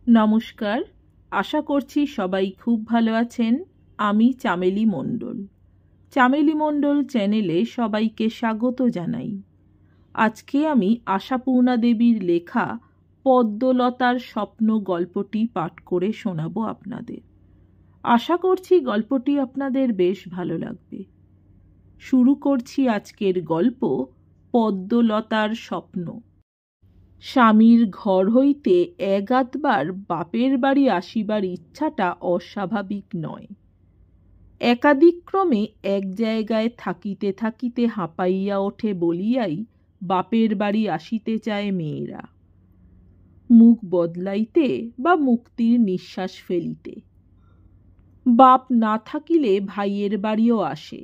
নমস্কার, আশা করছি সবাই খুব ভালো আছেন। আমি চামেলি মণ্ডল। চামেলি মণ্ডল চ্যানেলে সবাইকে স্বাগত জানাই। আজকে আমি আশাপূর্ণা দেবীর লেখা পদ্মলতার স্বপ্ন গল্পটি পাঠ করে শোনাবো আপনাদের। আশা করছি গল্পটি আপনাদের বেশ ভালো লাগবে। শুরু করছি আজকের গল্প পদ্মলতার স্বপ্ন। স্বামীর ঘর হইতে এগাতবার বাপের বাড়ি আসিবার ইচ্ছাটা অস্বাভাবিক নয়। একাদিক্রমে এক জায়গায় থাকিতে থাকিতে হাঁপাইয়া ওঠে বলিয়াই বাপের বাড়ি আসিতে চায় মেয়েরা, মুখ বদলাইতে বা মুক্তির নিঃশ্বাস ফেলিতে। বাপ না থাকিলে ভাইয়ের বাড়িও আসে,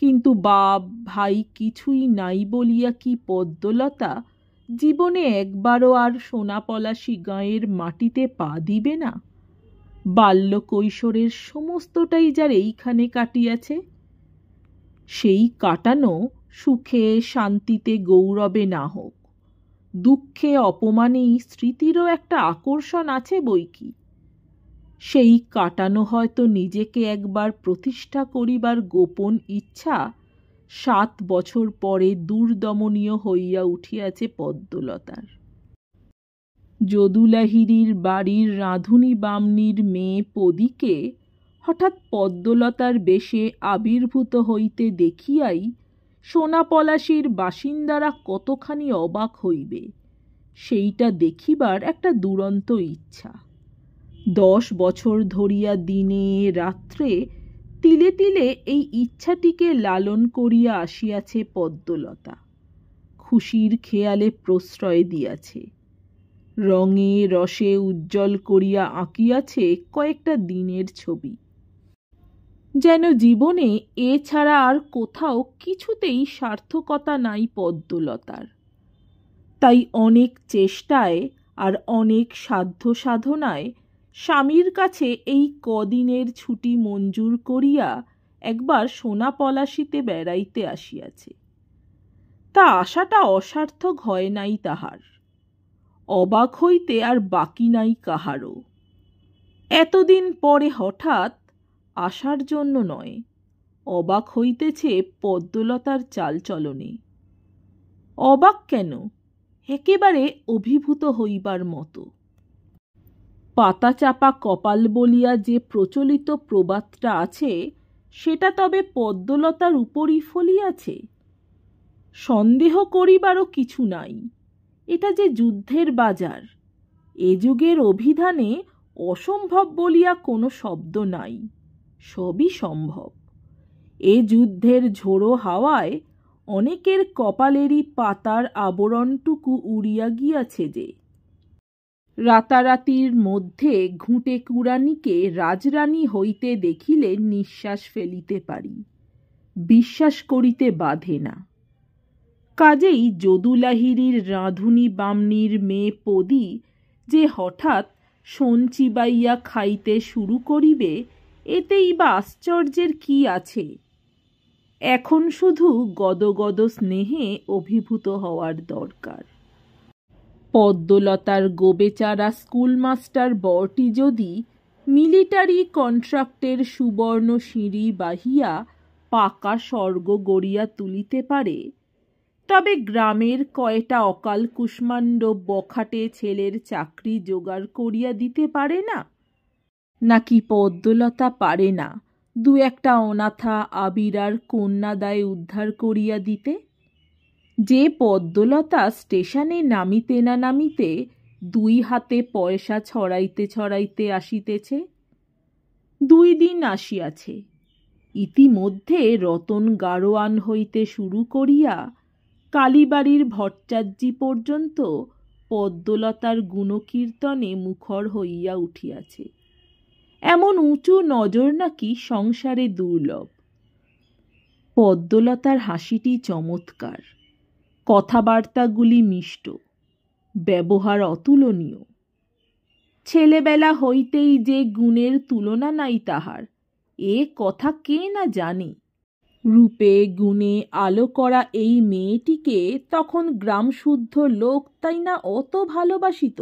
কিন্তু বাপ ভাই কিছুই নাই বলিয়া কি পদ্মলতা জীবনে একবারও আর সোনাপলাশী গাঁয়ের মাটিতে পা দিবে না? বাল্য কৈশোরের সমস্তটাই যার এইখানে কাটিয়াছে, সেই কাটানো সুখে শান্তিতে গৌরবে না হোক, দুঃখে অপমানেই স্মৃতিরও একটা আকর্ষণ আছে বই কি। সেই কাটানো হয়তো নিজেকে একবার প্রতিষ্ঠা করিবার গোপন ইচ্ছা 7 বছর পরে দুর্দমনীয় হইয়া উঠিয়াছে পদ্মলতার। যদুলাহিড়ির বাড়ির রাঁধুনি বামনির মেয়ে পদীকে হঠাৎ পদ্মলতার বেশে আবির্ভূত হইতে দেখিয়াই সোনাপলাশীর বাসিন্দারা কতখানি অবাক হইবে, সেইটা দেখিবার একটা দুরন্ত ইচ্ছা। 10 বছর ধরিয়া দিনে রাত্রে তিলে তিলে এই ইচ্ছাটিকে লালন করিয়া আসিয়াছে পদ্মলতা। খুশির খেয়ালে প্রশ্রয় দিয়াছে, রঙে রসে উজ্জ্বল করিয়া আঁকিয়াছে কয়েকটা দিনের ছবি। যেন জীবনে এ ছাড়া আর কোথাও কিছুতেই সার্থকতা নাই পদ্মলতার। তাই অনেক চেষ্টায় আর অনেক সাধ্য সাধনায় স্বামীর কাছে এই কদিনের ছুটি মঞ্জুর করিয়া একবার সোনাপলাশীতে বেড়াইতে আসিয়াছে। তা আশাটা অসার্থক হয় নাই তাহার। অবাক হইতে আর বাকি নাই কাহারও। এতদিন পরে হঠাৎ আসার জন্য নয়, অবাক হইতেছে পদ্মলতার চালচলনে। অবাক কেন, একেবারে অভিভূত হইবার মতো। পাতা চাপা কপাল বলিয়া যে প্রচলিত প্রবাদটা আছে, সেটা তবে পদ্মলতার উপরই ফলিয়াছে? সন্দেহ করিবারও কিছু নাই। এটা যে যুদ্ধের বাজার, এ যুগের অভিধানে অসম্ভব বলিয়া কোনো শব্দ নাই, সবই সম্ভব। এ যুদ্ধের ঝোড়ো হাওয়ায় অনেকের কপালেরই পাতার আবরণটুকু উড়িয়া গিয়াছে যে। রাতারাতির মধ্যে ঘুঁটে কুড়ানিকে রাজরানী হইতে দেখিলে নিঃশ্বাস ফেলিতে পারি, বিশ্বাস করিতে বাধে না। কাজেই যদুলাহিড়ির রাঁধুনি বামনির মেয়ে পদী যে হঠাৎ সোন চিবাইয়া খাইতে শুরু করিবে, এতেই বা আশ্চর্যের কি আছে? এখন শুধু গদগদ স্নেহে অভিভূত হওয়ার দরকার। পদ্মলতার গোবেচারা স্কুলমাস্টার বরটি যদি মিলিটারি কন্ট্রাক্টের সুবর্ণ সিঁড়ি বাহিয়া পাকা স্বর্গ গড়িয়া তুলিতে পারে, তবে গ্রামের কয়টা অকাল কুষ্মাণ্ড বখাটে ছেলের চাকরি জোগাড় করিয়া দিতে পারে না? নাকি পদ্মলতা পারে না 2-1 অনাথা আবিরার কন্যাদায় উদ্ধার করিয়া দিতে? যে পদ্মলতা স্টেশনে নামিতে না নামিতে 2 হাতে পয়সা ছড়াইতে ছড়াইতে আসিতেছে। 2 দিন আসিয়াছে, ইতিমধ্যে রতন গাড়োয়ান হইতে শুরু করিয়া কালীবাড়ির ভট্টাচার্যি পর্যন্ত পদ্মলতার গুণকীর্তনে মুখর হইয়া উঠিয়াছে। এমন উঁচু নজর নাকি সংসারে দুর্লভ। পদ্মলতার হাসিটি চমৎকার, কথাবার্তাগুলি মিষ্ট, ব্যবহার অতুলনীয়। ছেলেবেলা হইতেই যে গুণের তুলনা নাই তাহার, এ কথা কে না জানে। রূপে গুণে আলো করা এই মেয়েটিকে তখন গ্রামশুদ্ধ লোক তাই না অত ভালোবাসিত?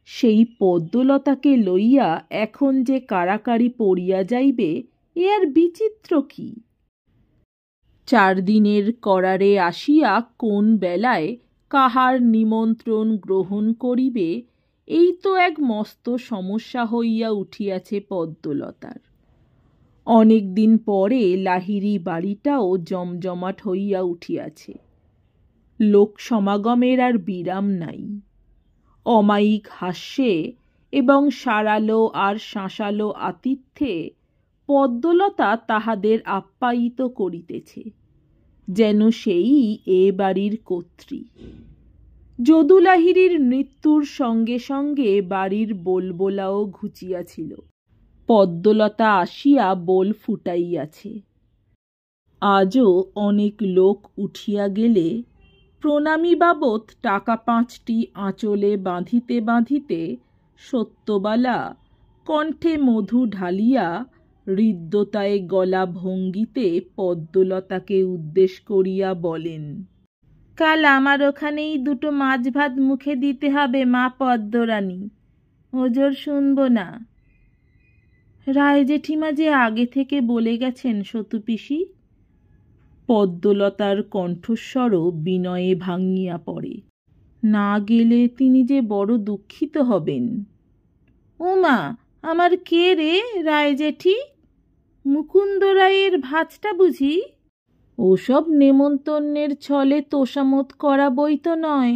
সেই পদ্মলতাকে লইয়া এখন যে কারাকারি পড়িয়া যাইবে, এ আর বিচিত্র কি? 4 দিনের করারে আসিয়া কোন বেলায় কাহার নিমন্ত্রণ গ্রহণ করিবে, এই তো এক মস্ত সমস্যা হইয়া উঠিয়াছে পদ্মলতার। অনেক দিন পরে লাহিড়ী বাড়িটাও জমজমাট হইয়া উঠিয়াছে। লোক সমাগমের আর বিরাম নাই। অমায়িক হাস্যে এবং সারালো আর শাঁসালো আতিথ্যে পদ্মলতা তাহাদের আপ্যায়িত করিতেছে, যেন সেই এ বাড়ির কর্ত্রী। যদু লাহিড়ীর মৃত্যুর সঙ্গে সঙ্গে বাড়ির বোলবোলাও ঘুচিয়াছিল। পদ্মলতা আসিয়া বোল ফুটাইয়াছে। আজও অনেক লোক উঠিয়া গেলে প্রণামী বাবদ টাকা 5টি আঁচলে বাঁধিতে বাঁধিতে সত্যবালা কণ্ঠে মধু ঢালিয়া হৃদ্যতায় গলা ভঙ্গিতে পদ্মলতাকে উদ্দেশ করিয়া বলেন, কাল আমার ওখানেই 2টো মাছ ভাত মুখে দিতে হবে মা পদ্মরানী, ওজোর শুনব না। রায় জেঠিমা যে আগে থেকে বলে গেছেন সতু পিসি। পদ্মলতার কণ্ঠস্বরও বিনয়ে ভাঙিয়া পড়ে। না গেলে তিনি যে বড় দুঃখিত হবেন। ওমা, আমার কে রে রায় জেঠি? মুকুন্দ রায়ের ভাজটা বুঝি? ওসব নেমন্তন্নের ছলে তোষামত করা বই তো নয়,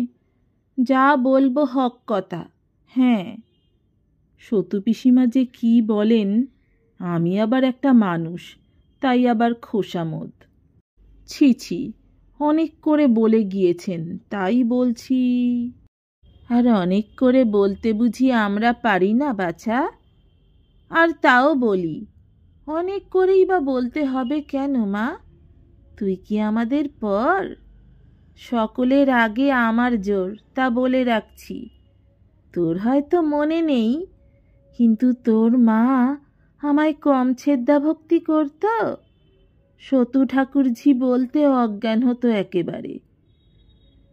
যা বলবো হক কথা। হ্যাঁ, সতু পিসিমা যে কি বলেন, আমি আবার একটা মানুষ, তাই আবার খোসামত। ছি ছি, অনেক করে বলে গিয়েছেন, তাই বলছি। আর অনেক করে বলতে বুঝি আমরা পারি না বাছা? আর তাও বলি, অনেক করেই বা বলতে হবে কেন মা? তুই কি আমাদের পর? সকলের আগে আমার জোর, তা বলে রাখছি। তোর হয়তো মনে নেই, কিন্তু তোর মা আমায় কম ছেদ্দা ভক্তি করত। সতু ঠাকুরঝি বলতে অজ্ঞান হতো একেবারে।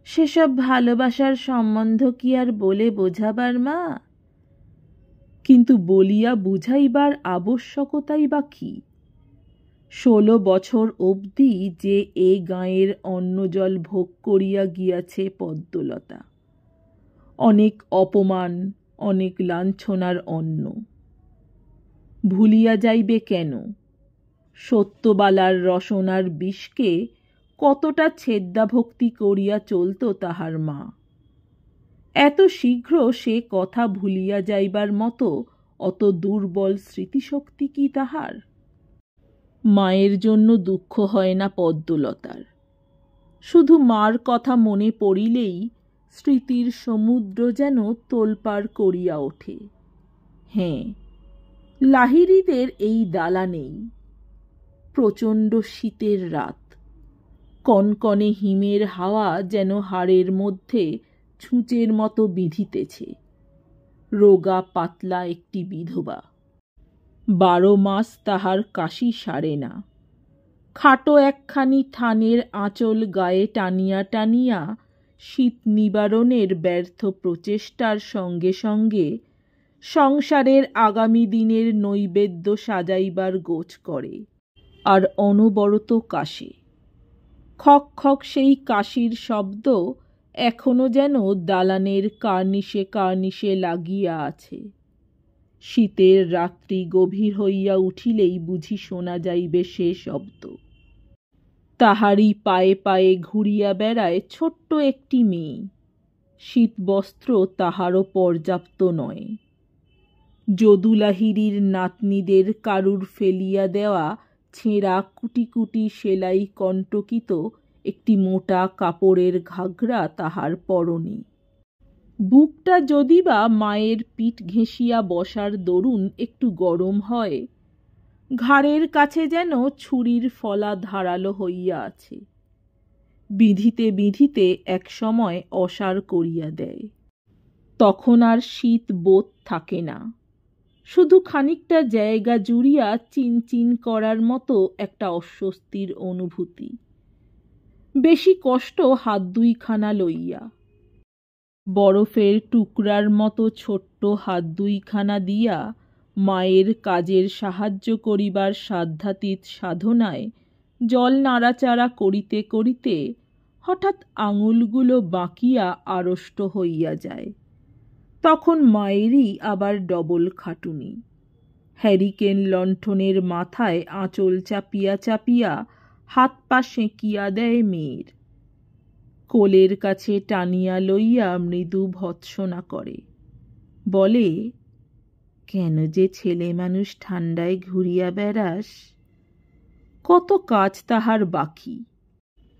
সেসব ভালোবাসার সম্বন্ধ কি আর বলে বোঝাবার মা? কিন্তু বলিয়া বুঝাইবার আবশ্যকতাই বা কি? 16 বছর অবধি যে এ গাঁয়ের অন্নজল ভোগ করিয়া গিয়াছে পদ্মলতা, অনেক অপমান, অনেক লাঞ্ছনার অন্ন। ভুলিয়া যাইবে কেন? সত্যবালার রসনার বিষকে কতটা ছেদ্দাভক্তি করিয়া চলত তাহার মা। এত শীঘ্র সে কথা ভুলিয়া যাইবার মতো অত দুর্বল স্মৃতিশক্তি কি তাহার? মায়ের জন্য দুঃখ হয় না পদ্মলতার। শুধু মার কথা মনে পড়িলেই স্মৃতির সমুদ্র যেন তোলপাড় করিয়া ওঠে। হ্যাঁ, লাহিড়ীদের এই দালানেই প্রচণ্ড শীতের রাত। কনকনে হিমের হাওয়া যেন হাড়ের মধ্যে ছুঁচের মতো বিঁধিতেছে। রোগা পাতলা একটি বিধবা, 12 মাস তাহার কাশি সারে না। খাটো একখানি থানের আঁচল গায়ে টানিয়া টানিয়া শীত নিবারণের ব্যর্থ প্রচেষ্টার সঙ্গে সঙ্গে সংসারের আগামী দিনের নৈবেদ্য সাজাইবার গোছ করে, আর অনবরত কাশে। খক খক সেই কাশির শব্দ এখনো যেন দালানের কার্নিশে কার্নিশে লাগিয়া আছে। শীতের রাত্রি গভীর হইয়া উঠিলেই বুঝি শোনা যাইবে সে শব্দ। তাহারই পায়ে পায়ে ঘুরিয়া বেড়ায় ছোট্ট একটি মেয়ে। শীতবস্ত্র তাহারও পর্যাপ্ত নয়। যদু লাহিড়ীর নাতনিদের কারুর ফেলিয়া দেওয়া ছেঁড়া কুটি কুটি সেলাই কণ্টকিত একটি মোটা কাপড়ের ঘাগরা তাহার পরনে। বুকটা যদিবা মায়ের পিঠ ঘেঁষিয়া বসার দরুন একটু গরম হয়, ঘাড়ের কাছে যেন ছুরির ফলা ধারালো হইয়া আছে। বিঁধিতে বিঁধিতে এক সময় অসাড় করিয়া দেয়। তখন আর শীত বোধ থাকে না, শুধু খানিকটা জায়গা জুড়িয়া চিনচিন করার মতো একটা অস্বস্তির অনুভূতি। বেশি কষ্ট হাত 2খানা লইয়া। বরফের টুকরার মতো ছোট্ট হাত দুইখানা দিয়া মায়ের কাজের সাহায্য করিবার সাধ্যাতীত সাধনায় জল নাড়াচাড়া করিতে করিতে হঠাৎ আঙুলগুলো বাঁকিয়া আড়ষ্ট হইয়া যায়। তখন মায়েরই আবার ডবল খাটুনি। হ্যারিকেন লণ্ঠনের মাথায় আঁচল চাপিয়া চাপিয়া হাত পা সেঁকিয়া দেয় মেয়ের। কোলের কাছে টানিয়া লইয়া মৃদু ভৎসনা করে, বলে, কেন যে ছেলে মানুষ ঠান্ডায় ঘুরিয়া বেড়াস? কত কাজ তাহার বাকি।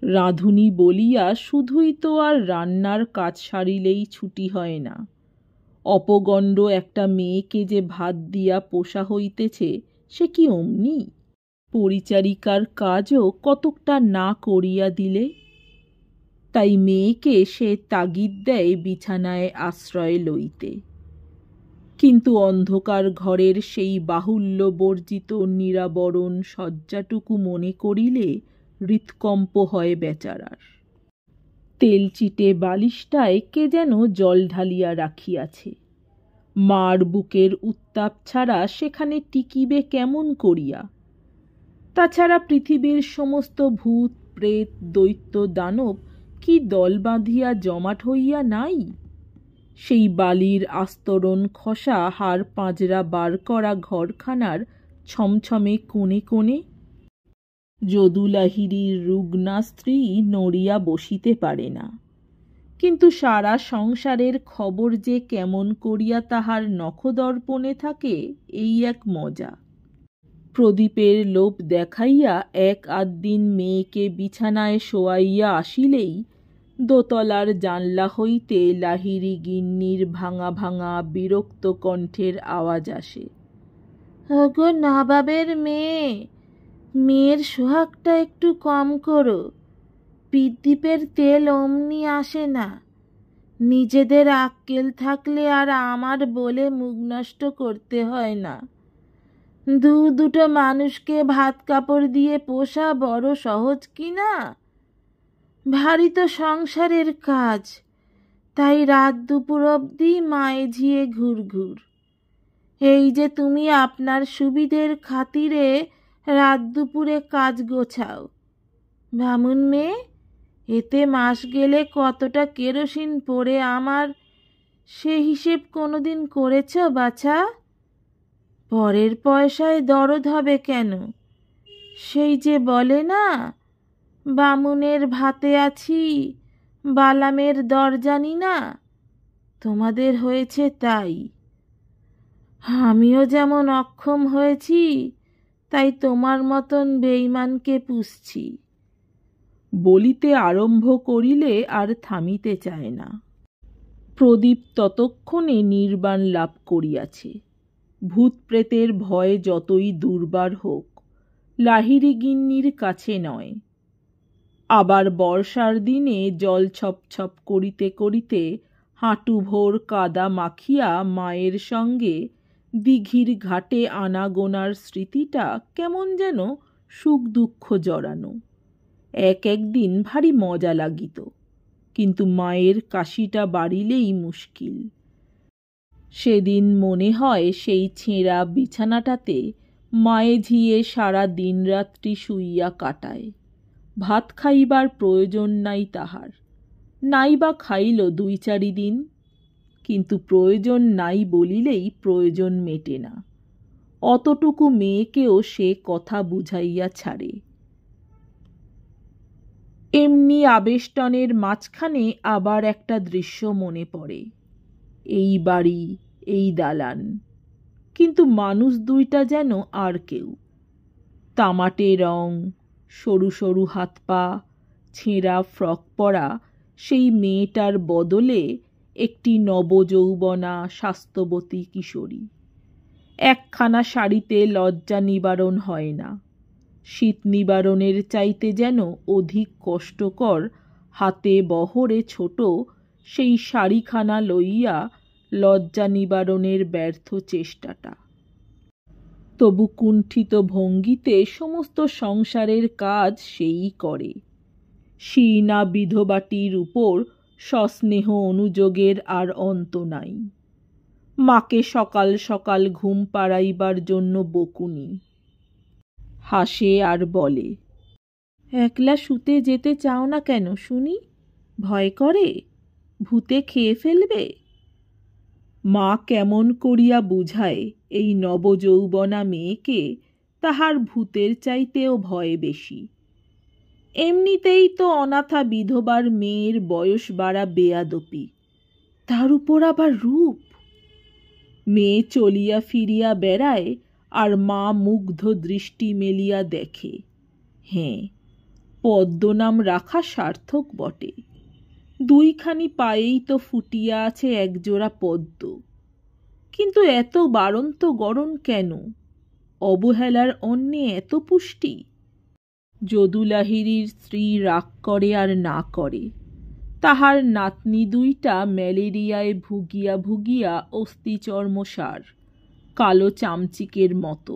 রাঁধুনি বলিয়া শুধুই তো আর রান্নার কাজ সারিলেই ছুটি হয় না। অপগণ্ড একটা মেয়েকে যে ভাত দিয়া পোষা হইতেছে, সে কি অমনি? পরিচারিকার কাজও কতকটা না করিয়া দিলে। তাই মেয়েকে সে তাগিদ দেয় বিছানায় আশ্রয় লইতে। কিন্তু অন্ধকার ঘরের সেই বাহুল্য বর্জিত নিরাবরণ শয্যাটুকু মনে করিলে হৃৎকম্প হয় বেচারার। তেলচিটে বালিশটায় কে যেন জল ঢালিয়া রাখিয়াছে। মার বুকের উত্তাপ ছাড়া সেখানে টিকিবে কেমন করিয়া? তাছাড়া পৃথিবীর সমস্ত ভূত প্রেত দৈত্য দানব কি দল বাঁধিয়া জমাট হইয়া নাই? সেই বালির আস্তরণ খসা হাড় পাঁজরা বার করা ঘরখানার ছমছমে কোণে কোণে। যদু লাহিড়ীর রুগ্না স্ত্রী নড়িয়া বসিতে পারে না, কিন্তু সারা সংসারের খবর যে কেমন করিয়া তাহার নখদর্পণে থাকে, এই এক মজা। প্রদীপের লোভ দেখাইয়া এক আধ দিন মেয়েকে বিছানায় শোয়াইয়া আসিলেই দোতলার জানলা হইতে লাহিড়ী গিন্নির ভাঙা ভাঙা বিরক্ত কণ্ঠের আওয়াজ আসে, ওগো নবাবের মেয়ে, মেয়ের সোহাগটা একটু কম করো। পিদ্দীপের তেল অমনি আসে না। নিজেদের আক্কেল থাকলে আর আমার বলে মুখ নষ্ট করতে হয় না। দুটো মানুষকে ভাত কাপড় দিয়ে পোষা বড় সহজ কি না? ভারী তো সংসারের কাজ, তাই রাত দুপুর অবধি মায়ে ঝিয়ে ঘুরঘুর। এই যে তুমি আপনার সুবিধের খাতিরে রাত দুপুরে কাজ গোছাও। বামুন মেয়ে, এতে মাস গেলে কতটা কেরোসিন পড়ে আমার, সে হিসেব কোনোদিন করেছ বাছা? পরের পয়সায় দরদ হবে কেন? সেই যে বলে না, বামুনের ভাতে আছি, বালামের দর জানি না। তোমাদের হয়েছে তাই। আমিও যেমন অক্ষম হয়েছি, তাই তোমার মতন বেঈমানকে পুষছি। বলিতে আরম্ভ করিলে আর থামিতে চায় না। প্রদীপ ততক্ষণে নির্বাণ লাভ করিয়াছে। ভূত প্রেতের ভয় যতই দুর্বার হোক, লাহিড়ী গিন্নির কাছে নয়। আবার বর্ষার দিনে জল ছপছপ করিতে করিতে হাঁটু ভোর কাদা মাখিয়া মায়ের সঙ্গে দিঘির ঘাটে আনাগোনার স্মৃতিটা কেমন যেন সুখ দুঃখ জড়ানো। একদিন ভারী মজা লাগিত, কিন্তু মায়ের কাশিটা বাড়িলেই মুশকিল। সেদিন মনে হয় সেই ছেঁড়া বিছানাটাতে মায়ে ঝিয়ে সারা দিন রাত্রি শুইয়া কাটায়। ভাত খাইবার প্রয়োজন নাই তাহার, নাই বা খাইল 2-4 দিন, কিন্তু প্রয়োজন নাই বলিলেই প্রয়োজন মেটে না। অতটুকু মেয়েকেও সে কথা বুঝাইয়া ছাড়ে। এমনি আবেষ্টনের মাঝখানে আবার একটা দৃশ্য মনে পড়ে। এই বাড়ি, এই দালান, কিন্তু মানুষ দুইটা যেন আর কেউ। তামাটে রং, সরু সরু হাত পা, ছেঁড়া ফ্রক পরা সেই মেয়েটার বদলে একটি নবযৌবনা স্বাস্থ্যবতী কিশোরী। একখানা শাড়িতে লজ্জা নিবারণ হয় না। শীত নিবারণের চাইতে যেন অধিক কষ্টকর হাতে বহরে ছোট সেই শাড়িখানা লইয়া লজ্জা নিবারণের ব্যর্থ চেষ্টাটা। তবু কুণ্ঠিত ভঙ্গিতে সমস্ত সংসারের কাজ সেই করে। শীর্ণা বিধবাটির উপর সস্নেহ অনুযোগের আর অন্ত নাই। মাকে সকাল সকাল ঘুম পাড়াইবার জন্য বকুনি। হাসে আর বলে, একলা শুতে যেতে চাও না কেন শুনি? ভয় করে? ভূতে খেয়ে ফেলবে? মা কেমন করিয়া বুঝায় এই নবযৌবনা মেয়েকে তাহার ভূতের চাইতেও ভয় বেশি। এমনিতেই তো অনাথা বিধবার মেয়ের বয়স বাড়া বেয়াদপি, তার উপর আবার রূপ। মেয়ে চলিয়া ফিরিয়া বেড়ায় আর মা মুগ্ধ দৃষ্টি মেলিয়া দেখে। হ্যাঁ, পদ্মনাম রাখা সার্থক বটে। দুইখানি পায়েই তো ফুটিয়া আছে একজোড়া পদ্ম। কিন্তু এত বাড়ন্ত গড়ন কেন? অবহেলার অন্নে এত পুষ্টি? যদু লাহিড়ীর স্ত্রী রাগ করে আর না করে, তাহার নাতনি দুইটা ম্যালেরিয়ায় ভুগিয়া ভুগিয়া অস্থিচর্মসার, কালো চামচিকের মতো।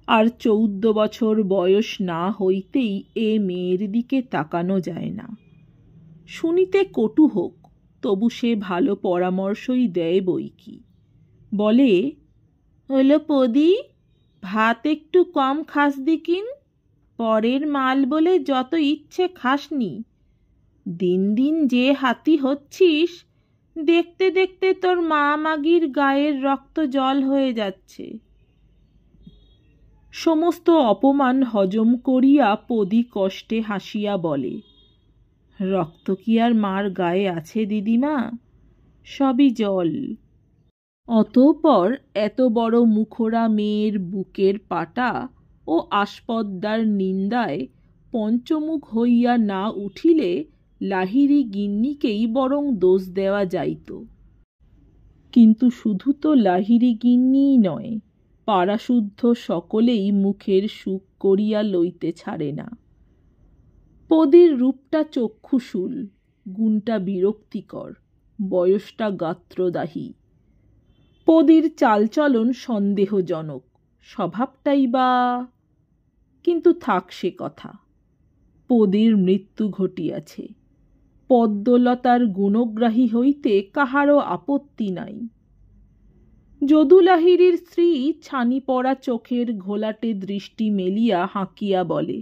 আর 14 বছর বয়স না হইতেই এ মেয়ের দিকে তাকানো যায় না। শুনিতে কটু হোক, তবু সে ভালো পরামর্শই দেয় বই কি। বলে, হলো পদি, ভাত একটু কম খাস দিকিন, পরের মাল বলে যত ইচ্ছে খাসনি। দিন দিন যে হাতি হচ্ছিস, দেখতে দেখতে তোর মা মাগির গায়ের রক্ত জল হয়ে যাচ্ছে। সমস্ত অপমান হজম করিয়া পদি কষ্টে হাসিয়া বলে, রক্ত কি আর মার গায়ে আছে দিদিমা? সবই জল। অতঃপর এত বড় মুখরা মেয়ের বুকের পাটা ও আসপদ্দার নিন্দায় পঞ্চমুখ হইয়া না উঠিলে লাহিড়ী গিন্নিকেই বরং দোষ দেওয়া যাইত। কিন্তু শুধু তো লাহিড়ী গিন্নিই নয়, পাড়াশুদ্ধ সকলেই মুখের সুখ করিয়া লইতে ছাড়ে না। পদির রূপটা চক্ষুশূল, গুণটা বিরক্তিকর, বয়সটা গাত্রদাহী। পদির চালচলন সন্দেহজনক, স্বভাবটাই বা... কিন্তু থাক সে কথা। পদির মৃত্যু ঘটিয়াছে, পদ্মলতার গুণগ্রাহী হইতে কাহারও আপত্তি নাই। যদু লাহিড়ীর স্ত্রী ছানি পড়া চোখের ঘোলাটে দৃষ্টি মেলিয়া হাঁকিয়া বলে,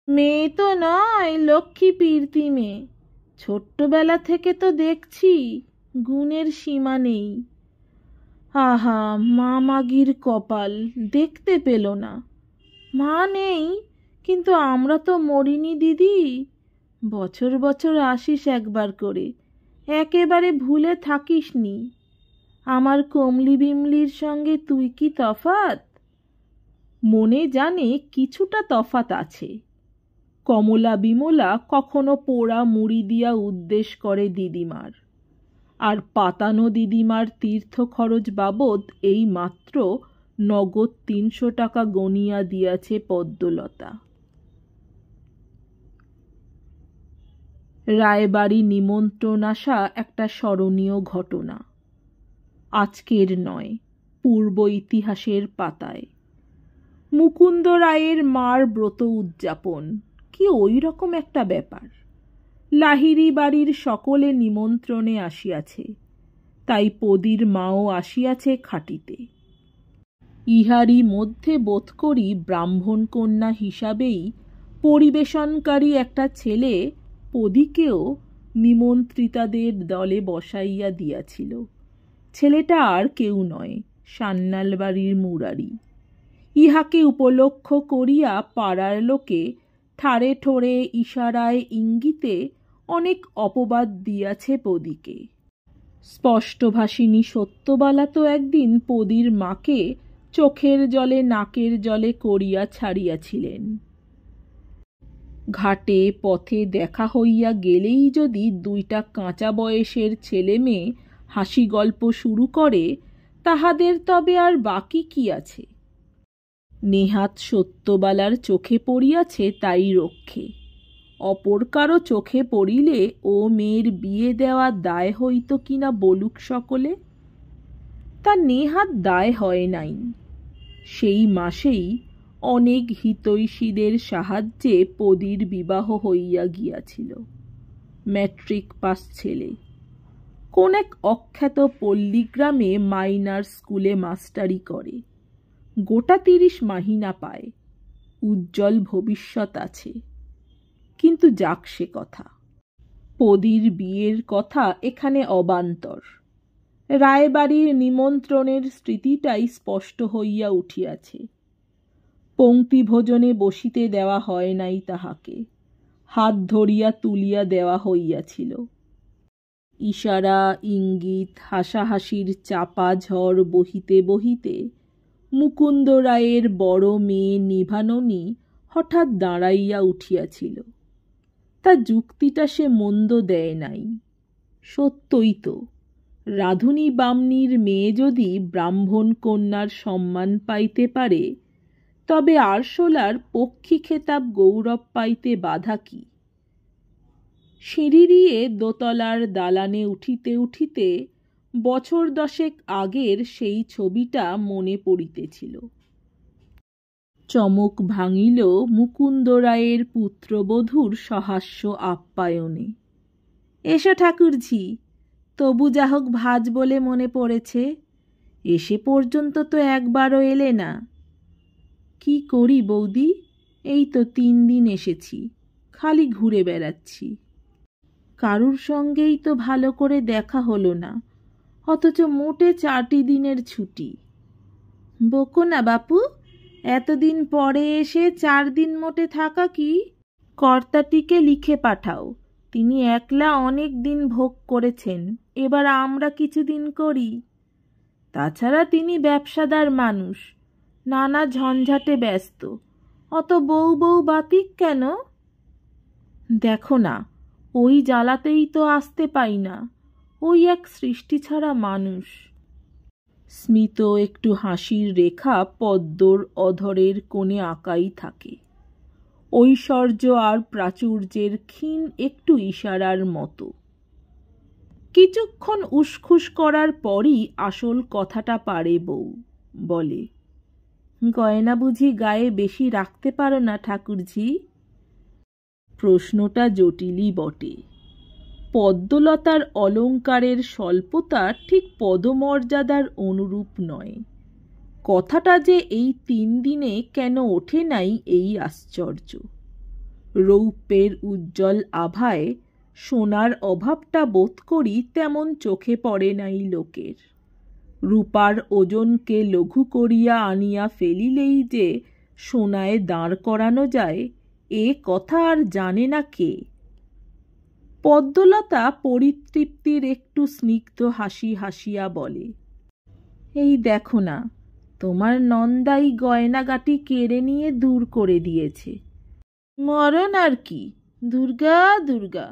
মেয়ে তো নয়, লক্ষ্মী পীর্তি মেয়ে। ছোট্টবেলা থেকে তো দেখছি গুণের সীমা নেই। আহা, মা মাগির কপাল, দেখতে পেল না। মা নেই, কিন্তু আমরা তো মরিনি দিদি। বছর বছর আসিস একবার করে, একেবারে ভুলে থাকিসনি। আমার কমলি বিমলির সঙ্গে তুই কি তফাত? মনে জানে কিছুটা তফাত আছে। কমলা বিমলা কখনো পোড়া মুড়ি দিয়া উদ্দেশ করে দিদিমার, আর পাতানো দিদিমার তীর্থ খরচ বাবদ এই মাত্র নগদ 300 টাকা গনিয়া দিয়াছে পদ্মলতা। রায়বাড়ি নিমন্ত্রণ আসা একটা স্মরণীয় ঘটনা, আজকের নয়, পূর্ব ইতিহাসের পাতায়। মুকুন্দ রায়ের মার ব্রত উদযাপন, কি ওই রকম একটা ব্যাপার। লাহিড়ী বাড়ির সকলে নিমন্ত্রণে আসিয়াছে, তাই পদির মাও আসিয়াছে খাটিতে। ইহারই মধ্যে বোধ করি ব্রাহ্মণ কন্যা হিসাবেই পরিবেশনকারী একটা ছেলে পদিকেও নিমন্ত্রিতাদের দলে বসাইয়া দিয়াছিল। ছেলেটা আর কেউ নয়, সান্যাল বাড়ির মুরারি। ইহাকে উপলক্ষ করিয়া পাড়ার লোকে ঠাড়ে ঠোড়ে ইশারায় ইঙ্গিতে অনেক অপবাদ দিয়াছে পদিকে। স্পষ্টভাষিনী সত্যবালা তো একদিন পদির মাকে চোখের জলে নাকের জলে করিয়া ছাড়িয়াছিলেন। ঘাটে পথে দেখা হইয়া গেলেই যদি দুইটা কাঁচা বয়সের ছেলে মেয়ে হাসি গল্প শুরু করে, তাহাদের তবে আর বাকি কি আছে? নেহাত সত্যবালার চোখে পড়িয়াছে তাই রক্ষে, অপর কারো চোখে পড়িলে ও মেয়ের বিয়ে দেওয়া দায় হইত কিনা বলুক সকলে। তা নেহাত দায় হয় নাই। সেই মাসেই অনেক হিতৈষীদের সাহায্যে পদির বিবাহ হইয়া গিয়াছিল। ম্যাট্রিক পাস ছেলে, কোন এক অখ্যাত পল্লীগ্রামে মাইনার স্কুলে মাস্টারি করে, গোটা 30 মাহিনা পায়, উজ্জ্বল ভবিষ্যৎ আছে। কিন্তু যাক সে কথা, পদীর বিয়ের কথা এখানে অবান্তর। রায়বাড়ির নিমন্ত্রণের স্মৃতিটাই স্পষ্ট হইয়া উঠিয়াছে। পংক্তি ভোজনে বসিতে দেওয়া হয় নাই তাহাকে, হাত ধরিয়া তুলিয়া দেওয়া হইয়াছিল। ইশারা, ইঙ্গিত, হাসাহাসির চাপা ঝড় বহিতে বহিতে মুকুন্দ রায়ের বড় মেয়ে নিভাননী হঠাৎ দাঁড়াইয়া উঠিয়াছিল। তা যুক্তিটা সে মন্দ দেয় নাই। সত্যই তো, রাধুনী বামনীর মেয়ে যদি ব্রাহ্মণ কন্যার সম্মান পাইতে পারে, তবে আরশোলার পক্ষী খেতাব গৌরব পাইতে বাধা কি? সিঁড়ি দিয়ে দোতলার দালানে উঠিতে উঠিতে বছর 10 আগের সেই ছবিটা মনে পড়িতেছিল। চমক ভাঙিল মুকুন্দ রায়ের পুত্রবধূর সহাস্য আপ্যায়নে। এসো ঠাকুরঝি, তবু যা হোক ভাজ বলে মনে পড়েছে। এসে পর্যন্ত তো একবারও এলে না। কি করি বৌদি, এই তো 3 দিন এসেছি, খালি ঘুরে বেড়াচ্ছি। কারুর সঙ্গেই তো ভালো করে দেখা হলো না, অথচ মোটে 4টি দিনের ছুটি। বকো না বাপু, এতদিন পরে এসে 4 দিন মোটে থাকা কি? কর্তাটিকে লিখে পাঠাও, তিনি একলা অনেক দিন ভোগ করেছেন, এবার আমরা কিছুদিন করি। তাছাড়া তিনি ব্যবসাদার মানুষ, নানা ঝঞ্ঝাটে ব্যস্ত, অত বউ বউ বাতিক কেন? দেখো না, ওই জ্বালাতেই তো আসতে পাই না, ওই এক সৃষ্টি ছাড়া মানুষ। স্মিত একটু হাসির রেখা পদ্মর অধরের কোণে আঁকাই থাকে, ঐশ্বর্য আর প্রাচুর্যের ক্ষীণ একটু ইশারার মতো। কিছুক্ষণ উসখুস করার পরই আসল কথাটা পারে বউ। বলে, গয়না বুঝি গায়ে বেশি রাখতে পারো না ঠাকুরঝি? প্রশ্নটা জটিলই বটে। পদ্মলতার অলঙ্কারের স্বল্পতা ঠিক পদমর্যাদার অনুরূপ নয়। কথাটা যে এই 3 দিনে কেন ওঠে নাই এই আশ্চর্য। রৌপ্যের উজ্জ্বল আভায় সোনার অভাবটা বোধ করি তেমন চোখে পড়ে নাই লোকের। রূপার ওজনকে লঘু করিয়া আনিয়া ফেলিলেই যে সোনায় দাঁড় করানো যায়, এ কথা আর জানে না কে। পদ্মলতা পরিতৃপ্তির একটু স্নিগ্ধ হাসি হাসিয়া বলে, এই দেখো না, তোমার নন্দাই গয়নাগাটি কেড়ে নিয়ে দূর করে দিয়েছে। মরণ আর কি, দুর্গা দুর্গা,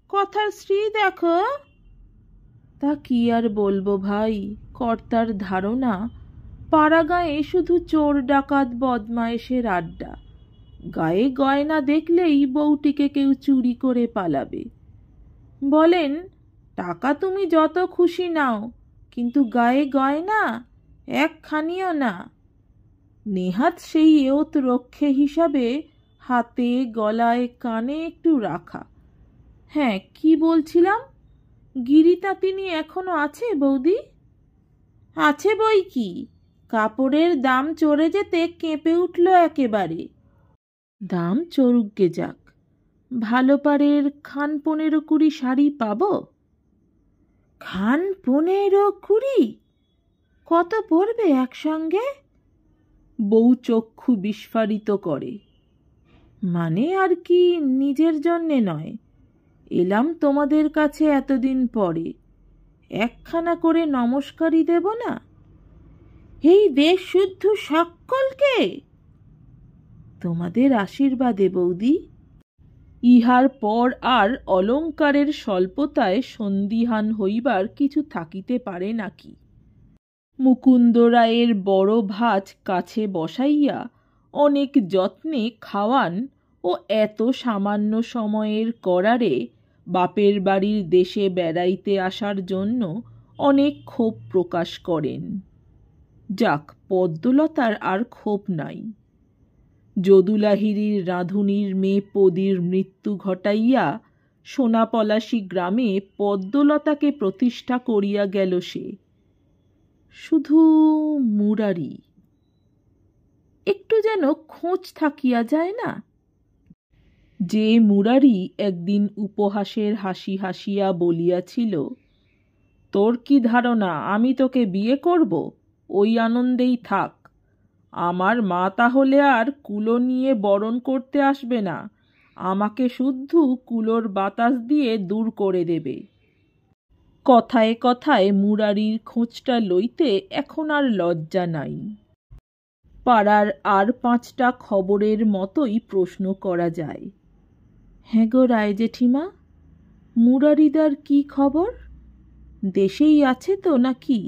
কথার শ্রী দেখো। তা কি আর বলবো ভাই, কর্তার ধারণা পাড়াগাঁয়ে শুধু চোর ডাকাত বদমায়েশের আড্ডা। গায়ে গয়না দেখলেই বউটিকে কেউ চুরি করে পালাবে। বলেন, টাকা তুমি যত খুশি নাও, কিন্তু গায়ে গয়না একখানিও না। নেহাত সেই এওত রক্ষে হিসাবে হাতে গলায় কানে একটু রাখা। হ্যাঁ, কি বলছিলাম, গিরিতা তিনি এখনো আছে বৌদি? আছে বই কি, কাপড়ের দাম চড়ে যেতে কেঁপে উঠল একেবারে। দাম চড়ুকগে যাক, ভালো পারের খান 15-20 শাড়ি পাব? খান 15-20? কত পড়বে একসঙ্গে? বউ চক্ষু বিস্ফারিত করে। মানে আর কি, নিজের জন্যে নয়, এলাম তোমাদের কাছে এতদিন পরে, একখানা করে নমস্কারই দেব না? এই দেশ শুদ্ধ সকলকে? তোমাদের আশীর্বাদে বৌদি। ইহার পর আর অলঙ্কারের স্বল্পতায় সন্দিহান হইবার কিছু থাকিতে পারে নাকি? মুকুন্দ রায়ের বড় ভাজ কাছে বসাইয়া অনেক যত্নে খাওয়ান ও এত সামান্য সময়ের করারে বাপের বাড়ির দেশে বেড়াইতে আসার জন্য অনেক ক্ষোভ প্রকাশ করেন। যাক, পদ্মলতার আর ক্ষোভ নাই। যদুলাহিরির রাঁধুনির মেয়ে পদীর মৃত্যু ঘটাইয়া সোনাপলাশী গ্রামে পদ্মলতাকে প্রতিষ্ঠা করিয়া গেল সে। শুধু মুরারি একটু যেন খোঁজ থাকিয়া যায় না। যে মুরারি একদিন উপহাসের হাসি হাসিয়া বলিয়াছিল, তোর কি ধারণা আমি তোকে বিয়ে করব? ওই আনন্দেই থাক। আমার মা তাহলে আর কুলো নিয়ে বরণ করতে আসবে না, আমাকে শুদ্ধ কুলোর বাতাস দিয়ে দূর করে দেবে। কথায় কথায় মুরারির খোঁজটা লইতে এখন আর লজ্জা নাই। পাড়ার আর 5টা খবরের মতোই প্রশ্ন করা যায়। হ্যাঁ গো রায় জেঠিমা, মুরারিদার কি খবর? দেশেই আছে তো নাকি?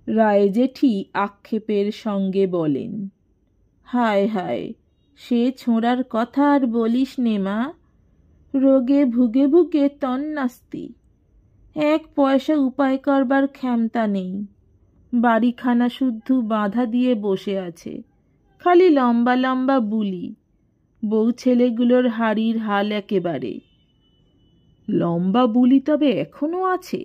রায় জেঠি আক্ষেপের সঙ্গে বলেন, হায় হায়, সে ছোঁড়ার কথা আর বলিস নে মা। রোগে ভুগে ভুগে তন্নাস্তি, 1 পয়সা উপায় করবার ক্ষমতা নেই। বাড়িখানা শুদ্ধ বাঁধা দিয়ে বসে আছে, খালি লম্বা লম্বা বুলি। বউ ছেলেগুলোর হাড়ির হাল একেবারে। লম্বা বুলি তবে এখনো আছে?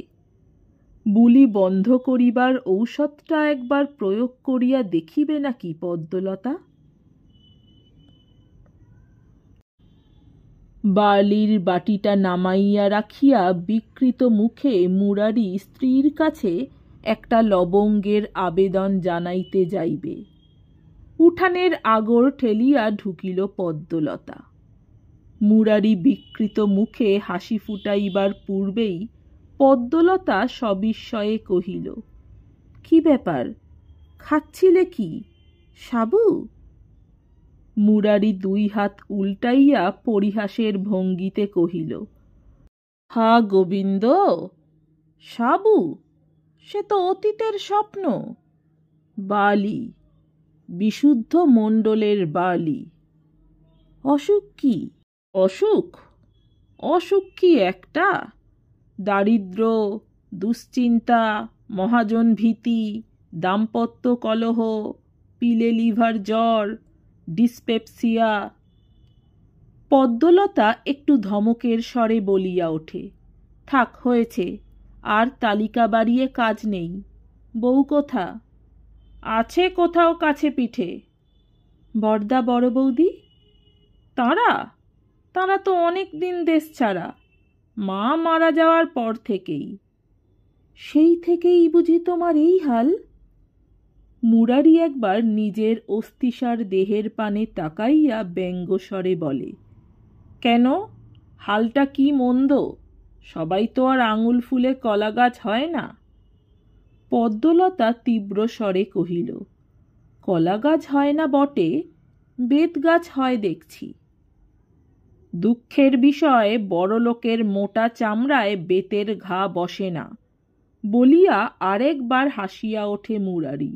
বুলি বন্ধ করিবার ঔষধটা একবার প্রয়োগ করিয়া দেখিবে নাকি পদ্মলতা? বার্লির বাটিটা নামাইয়া রাখিয়া বিকৃত মুখে মুরারি স্ত্রীর কাছে একটা লবঙ্গের আবেদন জানাইতে যাইবে। উঠানের আগর ঠেলিয়া ঢুকিল পদ্মলতা। মুরারি বিকৃত মুখে হাসি ফুটাইবার পূর্বেই পদ্মলতা সবিস্ময়ে কহিল, কি ব্যাপার, খাচ্ছিলে কি, সাবু? মুরারি 2 হাত উল্টাইয়া পরিহাসের ভঙ্গিতে কহিল, হা গোবিন্দ, সাবু? সে তো অতীতের স্বপ্ন। বালি, বিশুদ্ধ মণ্ডলের বালি। অসুখ কি? অসুখ? অসুখ কি একটা? দারিদ্র, দুশ্চিন্তা, মহাজন ভীতি, দাম্পত্য কলহ, পিলে লিভার জ্বর, ডিসপেপসিয়া। পদ্মলতা একটু ধমকের স্বরে বলিয়া ওঠে, থাক হয়েছে, আর তালিকা বাড়িয়ে কাজ নেই। বউ কোথা? আছে কোথাও কাছে পিঠে। বড়দা বড় বৌদি? তাঁরা তো অনেক দিন দেশ ছাড়া, মা মারা যাওয়ার পর থেকেই। সেই থেকেই বুঝি তোমার এই হাল? মুরারি একবার নিজের অস্থিসার দেহের পানে তাকাইয়া ব্যঙ্গস্বরে বলে, কেন, হালটা কি মন্দ? সবাই তো আর আঙুল ফুলে কলা গাছ হয় না। পদ্মলতা তীব্র স্বরে কহিল, কলা গাছ হয় না বটে, বেত গাছ হয় দেখছি। দুঃখের বিষয় বড়লোকের মোটা চামড়ায় বেতের ঘা বসে না, বলিয়া আরেকবার হাসিয়া ওঠে মুরারি।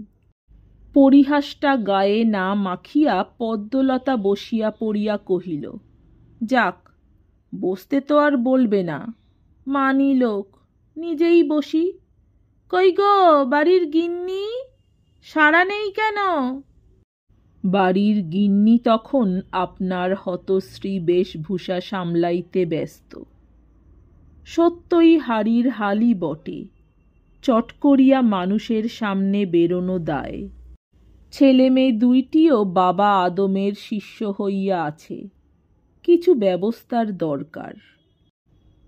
পরিহাসটা গায়ে না মাখিয়া পদ্মলতা বসিয়া পড়িয়া কহিল, যাক, বসতে তো আর বলবে না, মানি লোক, নিজেই বসি। কই গো বাড়ির গিন্নি, সাড়া নেই কেন? বাড়ির গিন্নি তখন আপনার হতশ্রী বেশভূষা সামলাইতে ব্যস্ত। সত্যই হাড়ির হালই বটে, চট করিয়া মানুষের সামনে বেরোনো দায়। ছেলে মেয়ে 2টিও বাবা আদমের শিষ্য হইয়া আছে, কিছু ব্যবস্থার দরকার।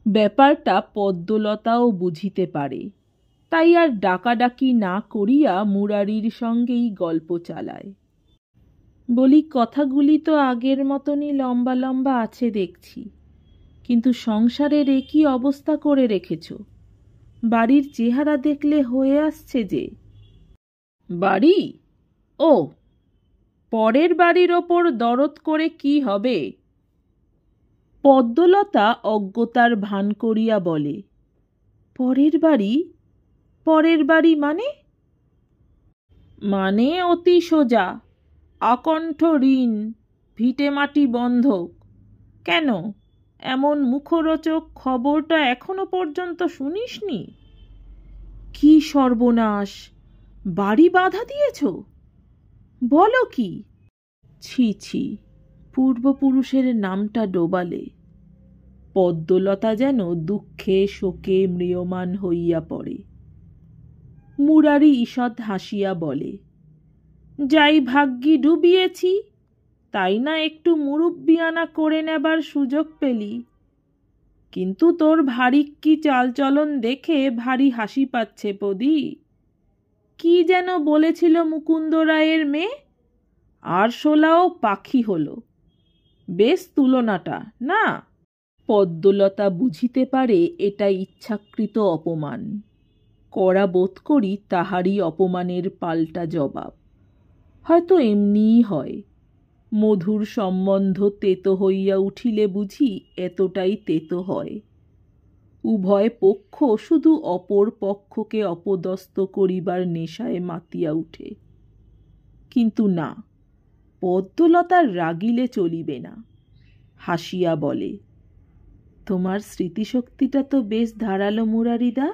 ব্যাপারটা পদ্মলতাও বুঝিতে পারে, তাই আর ডাকাডাকি না করিয়া মুরারির সঙ্গেই গল্প চালায়। বলি, কথাগুলি তো আগের মতনই লম্বা লম্বা আছে দেখছি, কিন্তু সংসারের একই অবস্থা করে রেখেছ। বাড়ির চেহারা দেখলে হয়ে আসছে যে। বাড়ি? ও, পরের বাড়ির ওপর দরদ করে কি হবে? পদ্মলতা অজ্ঞতার ভান করিয়া বলে, পরের বাড়ি? পরের বাড়ি মানে? মানে অতি সোজা, আকণ্ঠ ঋণ, ভিটে মাটি বন্ধক। কেন, এমন মুখরোচক খবরটা এখনো পর্যন্ত শুনিসনি? কি সর্বনাশ, বাড়ি বাঁধা দিয়েছ? বলো কি? ছি ছি, পূর্বপুরুষের নামটা ডোবালে। পদ্মলতা যেন দুঃখে শোকে ম্রিয়মাণ হইয়া পড়ে। মুরারি ঈষৎ হাসিয়া বলে, যাই ভাগ্যি ডুবিয়েছি, তাই না একটু মুরব্বিয়ানা করে নেবার সুযোগ পেলি। কিন্তু তোর ভারী কি চালচলন দেখে ভারী হাসি পাচ্ছে পদি। কি যেন বলেছিল মুকুন্দ রায়ের মেয়ে, আরশোলাও পাখি হলো। বেশ তুলনাটা না? পদ্মলতা বুঝিতে পারে এটা ইচ্ছাকৃত অপমান। কড়া বোধ করি তাহারই অপমানের পাল্টা জবাব। হয়তো এমনিই হয়, মধুর সম্বন্ধ তেতো হইয়া উঠিলে বুঝি এতটাই তেতো হয়। উভয় পক্ষ শুধু অপর পক্ষকে অপদস্থ করিবার নেশায় মাতিয়া উঠে। কিন্তু না, পদ্মলতার রাগিলে চলিবে না। হাসিয়া বলে, তোমার স্মৃতিশক্তিটা তো বেশ ধারালো মুরারিদা।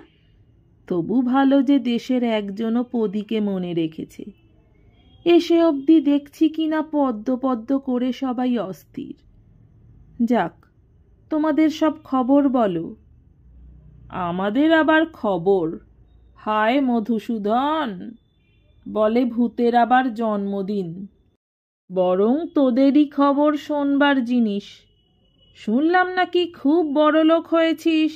তবু ভালো যে দেশের একজনও পদিকে মনে রেখেছে। এসে অবধি দেখছি কিনা পদ্ম পদ্ম করে সবাই অস্থির। যাক, তোমাদের সব খবর বলো। আমাদের আবার খবর? হায় মধুসূদন, বলে ভূতের আবার জন্মদিন। বরং তোদেরই খবর শোনবার জিনিস। শুনলাম নাকি খুব বড়লোক হয়েছিস,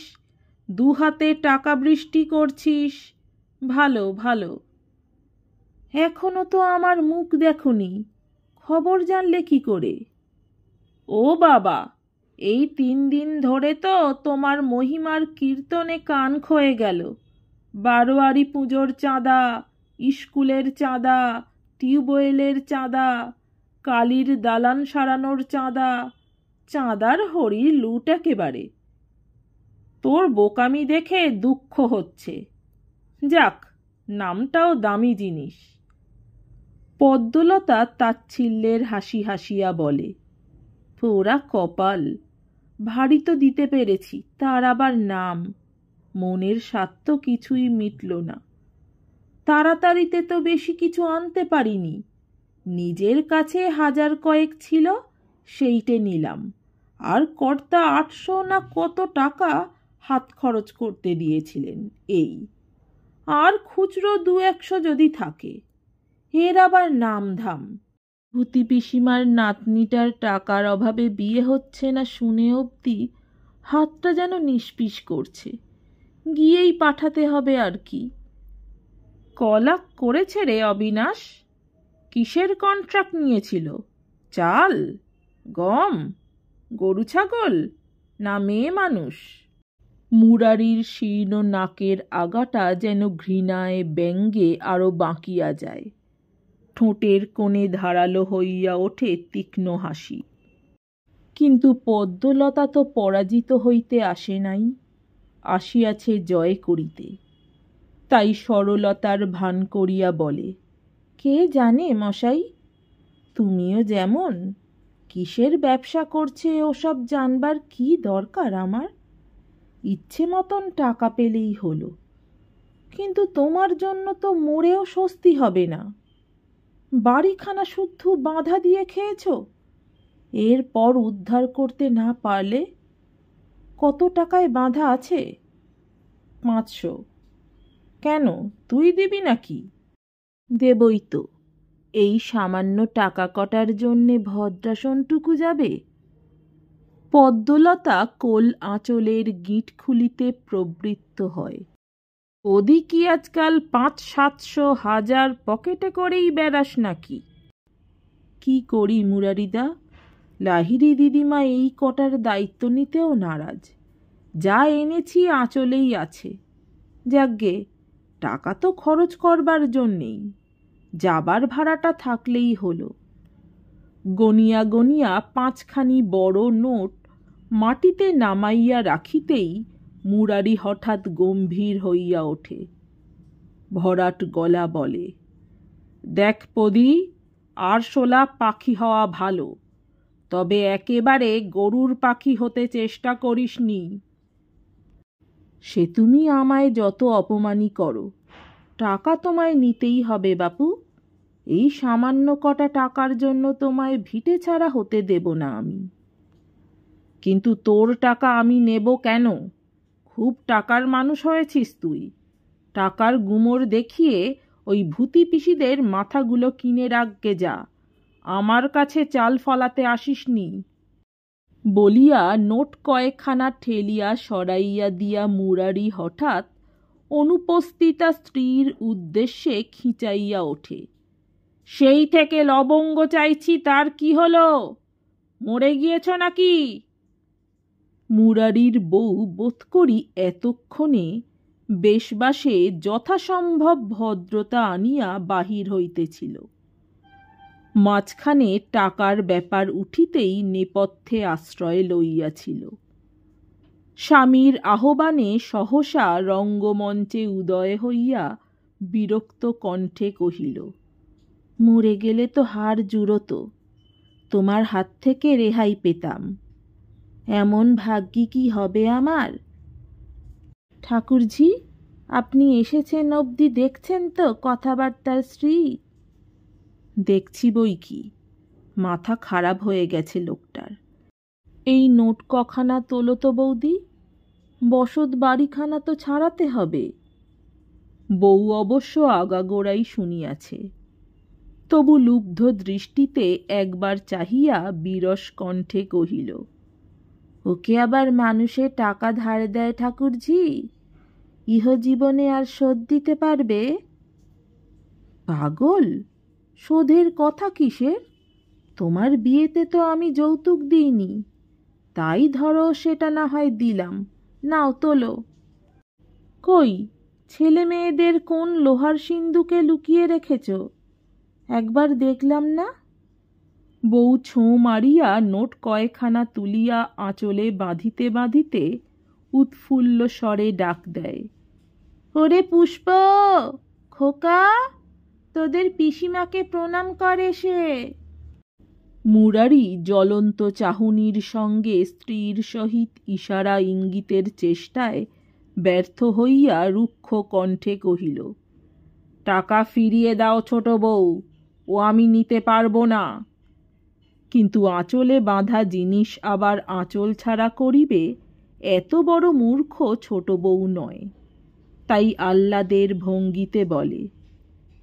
দুহাতে টাকা বৃষ্টি করছিস। ভালো ভালো। এখনো তো আমার মুখ দেখনি, খবর জানলে কি করে? ও বাবা, এই 3 দিন ধরে তো তোমার মহিমার কীর্তনে কান ক্ষয়ে গেল। বারোয়ারি পুজোর চাঁদা, স্কুলের চাঁদা, টিউবওয়েলের চাঁদা, কালীর দালান সারানোর চাঁদা, চাঁদার হরি লুট একেবারে। তোর বোকামি দেখে দুঃখ হচ্ছে। যাক, নামটাও দামি জিনিস। পদ্মলতা তাচ্ছিল্যের হাসি হাসিয়া বলে, পোড়া কপাল, ভারী তো দিতে পেরেছি, তার আবার নাম। মনের স্বাদ তো কিছুই মিটল না। তাড়াতাড়িতে তো বেশি কিছু আনতে পারিনি। নিজের কাছে 1000 কয়েক ছিল, সেইটে নিলাম। আর কর্তা 800 না কত টাকা হাত খরচ করতে দিয়েছিলেন, এই। আর খুচরো 2-100 যদি থাকে। এর আবার নামধাম। ভূতি পিসিমার নাতনিটার টাকার অভাবে বিয়ে হচ্ছে না শুনে অবধি হাতটা যেন নিষ্পিস করছে। গিয়েই পাঠাতে হবে আর কি। কলাক করেছে রে অবিনাশ। কিসের কন্ট্রাক্ট নিয়েছিল? চাল, গম, গরু ছাগল, না মেয়ে মানুষ? মুরারির শীর্ণ নাকের আগাটা যেন ঘৃণায় ব্যঙ্গে আরো বাঁকিয়া যায়। ঠোঁটের কোণে ধারালো হইয়া ওঠে তীক্ষ্ণ হাসি। কিন্তু পদ্মলতা তো পরাজিত হইতে আসে নাই, আসিয়াছে জয় করিতে। তাই সরলতার ভান করিয়া বলে, কে জানে মশাই, তুমিও যেমন। কিসের ব্যবসা করছে ওসব জানবার কি দরকার আমার? ইচ্ছে মতন টাকা পেলেই হলো। কিন্তু তোমার জন্য তো মরেও স্বস্তি হবে না। বাড়িখানা শুদ্ধ বাঁধা দিয়ে খেয়েছ, এরপর উদ্ধার করতে না পারলে? কত টাকায় বাঁধা আছে? 500। কেন, তুই দিবি নাকি? দেবই তো। এই সামান্য টাকা কটার জন্যে ভদ্রাসনটুকু যাবে? পদ্মলতা কোল আঁচলের গিঁট খুলিতে প্রবৃত্ত হয়। ওদি কি আজকাল 500-700 1000 পকেটে করেই বেড়াস নাকি? কি করি মুরারিদা, লাহিড়ী দিদিমা এই কটার দায়িত্ব নিতেও নারাজ। যা এনেছি আঁচলেই আছে। যাকগে, টাকা তো খরচ করবার জন্যেই, যাবার ভাড়াটা থাকলেই হলো। গনিয়া গনিয়া 5খানি বড় নোট মাটিতে নামাইয়া রাখিতেই মুরারি হঠাৎ গম্ভীর হইয়া ওঠে। ভরাট গলা বলে, দেখ পদি, আরশোলা পাখি হওয়া ভালো, তবে একেবারে গরুর পাখি হতে চেষ্টা করিসনি। সে তুমি আমায় যত অপমানই করো, টাকা তোমায় নিতেই হবে বাপু। এই সামান্য কটা টাকার জন্য তোমায় ভিটে ছাড়া হতে দেব না আমি। কিন্তু তোর টাকা আমি নেব কেন? খুব টাকার মানুষ হয়েছিস তুই। টাকার গুমর দেখিয়ে ওই ভূতি পিসিদের মাথাগুলো কিনে রাখগে যা, আমার কাছে চাল ফলাতে আসিসনি। বলিয়া নোট কয়েকখানা ঠেলিয়া সরাইয়া দিয়া মুরারি হঠাৎ অনুপস্থিতা স্ত্রীর উদ্দেশ্যে খিঁচাইয়া ওঠে, সেই থেকে লবঙ্গ চাইছি, তার কি হলো? মরে গিয়েছ নাকি? মুরারির বউ বোধ করি এতক্ষণে বেশবাসে যথাসম্ভব ভদ্রতা আনিয়া বাহির হইতেছিল। মাঝখানে টাকার ব্যাপার উঠিতেই নেপথ্যে আশ্রয় লইয়াছিল। স্বামীর আহ্বানে সহসা রঙ্গমঞ্চে উদয় হইয়া বিরক্ত কণ্ঠে কহিল, মরে গেলে তো হাড় জুড়ত, তোমার হাত থেকে রেহাই পেতাম। এমন ভাগ্যি কি হবে আমার? ঠাকুরঝি, আপনি এসেছেন অবধি দেখছেন তো কথাবার্তার শ্রী? দেখছি বই কি, মাথা খারাপ হয়ে গেছে লোকটার। এই নোট কখানা তোলো তো বৌদি, বসত বাড়িখানা তো ছাড়াতে হবে। বউ অবশ্য আগাগোড়াই শুনিয়াছে, তবু লুব্ধ দৃষ্টিতে একবার চাহিয়া বিরস কণ্ঠে কহিল, ওকে আবার মানুষে টাকা ধার দেয় ঠাকুরঝি? ইহজীবনে আর শোধ দিতে পারবে? পাগল, শোধের কথা কিসের? তোমার বিয়েতে তো আমি যৌতুক দিইনি, তাই ধরো সেটা না হয় দিলাম, নাও তোলো। কই, ছেলে মেয়েদের কোন লোহার সিন্ধুকে লুকিয়ে রেখেছ? একবার দেখলাম না। বউ ছোঁ মারিয়া নোট কয়েকখানা তুলিয়া আঁচলে বাঁধিতে বাঁধিতে উৎফুল্ল স্বরে ডাক দেয়, ওরে পুষ্প, খোকা, তোদের পিসিমাকে প্রণাম করে সে। মুরারি জ্বলন্ত চাহনির সঙ্গে স্ত্রীর সহিত ইশারা ইঙ্গিতের চেষ্টায় ব্যর্থ হইয়া রুক্ষ কণ্ঠে কহিল, টাকা ফিরিয়ে দাও ছোট বউ, ও আমি নিতে পারবো না। কিন্তু আঁচলে বাঁধা জিনিস আবার আঁচল ছাড়া করিবে এত বড় মূর্খ ছোট বউ নয়, তাই আহ্লাদের ভঙ্গিতে বলে,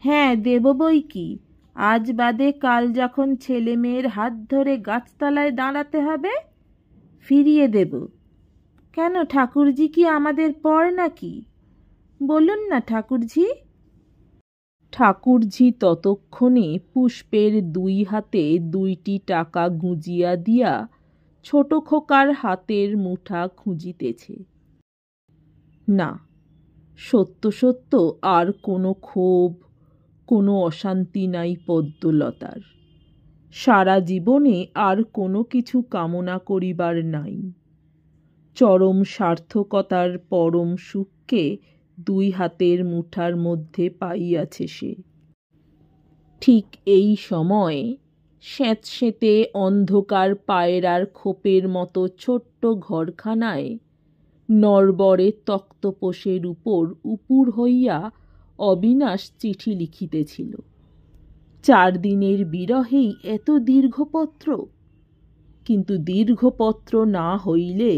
হ্যাঁ দেব বই কি, আজ বাদে কাল যখন ছেলে মেয়ের হাত ধরে গাছতলায় দাঁড়াতে হবে ফিরিয়ে দেব। কেন ঠাকুরজি কি আমাদের পর নাকি? বলুন না ঠাকুরজি। ঠাকুরঝি ততক্ষণে পুষ্পের দুই হাতে 2টি টাকা গুঁজিয়া দিয়া ছোট খোকার হাতের মুঠা খুঁজিতেছে। না, সত্য সত্য আর কোনো ক্ষোভ, কোনো অশান্তি নাই পদ্মলতার। সারা জীবনে আর কোনো কিছু কামনা করিবার নাই। চরম সার্থকতার পরম সুখকে 2 হাতের মুঠার মধ্যে পাইয়াছে সে। ঠিক এই সময় স্যাঁতসেঁতে অন্ধকার পায়রার খোপের মতো ছোট্ট ঘরখানায় নরবরে তক্তপোষের উপর উপুর হইয়া অবিনাশ চিঠি লিখিতেছিল। 4 দিনের বিরহেই এত দীর্ঘপত্র। কিন্তু দীর্ঘপত্র না হইলে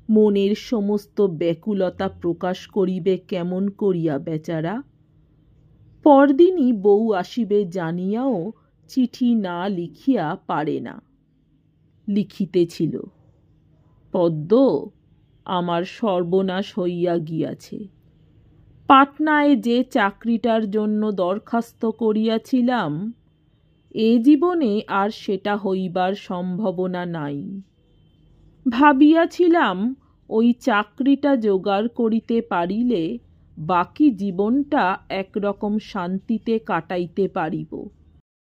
মনের সমস্ত ব্যাকুলতা প্রকাশ করিবে কেমন করিয়া বেচারা? পরদিনই বউ আসিবে জানিয়াও চিঠি না লিখিয়া পারে না। লিখিতেছিল, পদ্ম, আমার সর্বনাশ হইয়া গিয়াছে। পাটনায় যে চাকরিটার জন্য দরখাস্ত করিয়াছিলাম, এ জীবনে আর সেটা হইবার সম্ভাবনা নাই। ভাবিয়াছিলাম ওই চাকরিটা জোগাড় করিতে পারিলে বাকি জীবনটা একরকম শান্তিতে কাটাইতে পারিব।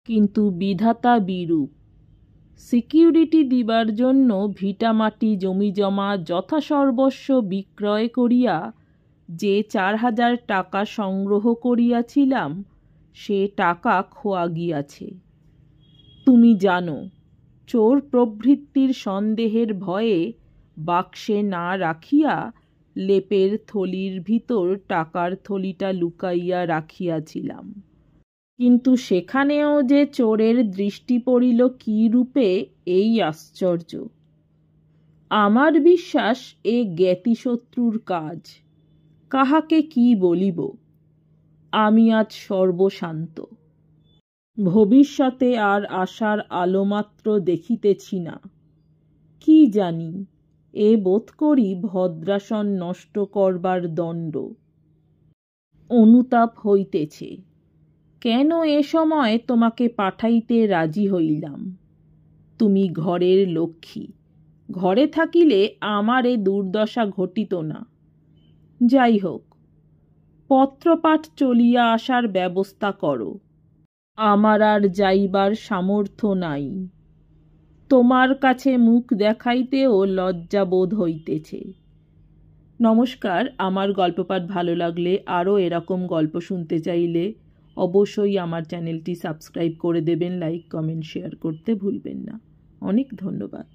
কিন্তু বিধাতা বিরূপ। সিকিউরিটি দিবার জন্য ভিটামাটি জমিজমা যথাসর্বস্ব বিক্রয় করিয়া যে 4000 টাকা সংগ্রহ করিয়াছিলাম, সে টাকা খোয়া গিয়াছে। তুমি জানো, চোর প্রভৃতির সন্দেহের ভয়ে বাক্সে না রাখিয়া লেপের থলির ভিতর টাকার থলিটা লুকাইয়া রাখিয়াছিলাম। কিন্তু সেখানেও যে চোরের দৃষ্টি পড়িল কি রূপে, এই আশ্চর্য। আমার বিশ্বাস এ জ্ঞাতিশত্রুর কাজ। কাহাকে কি বলিব, আমি আজ সর্বশান্ত। ভবিষ্যতে আর আশার আলোমাত্র দেখিতেছি না। কি জানি, এ বোধ করি ভদ্রাসন নষ্ট করবার দণ্ড। অনুতাপ হইতেছে, কেন এ সময় তোমাকে পাঠাইতে রাজি হইলাম। তুমি ঘরের লক্ষ্মী, ঘরে থাকিলে আমার এ দুর্দশা ঘটিত না। যাই হোক, পত্রপাঠ চলিয়া আসার ব্যবস্থা করো। আমার আর যাইবার সামর্থ্য নাই। তোমার কাছে মুখ দেখাইতেও লজ্জা বোধ হইতেছে। নমস্কার। আমার গল্পপাঠ ভালো লাগলে, আরও এরকম গল্প শুনতে চাইলে অবশ্যই আমার চ্যানেলটি সাবস্ক্রাইব করে দেবেন, লাইক কমেন্ট শেয়ার করতে ভুলবেন না। অনেক ধন্যবাদ।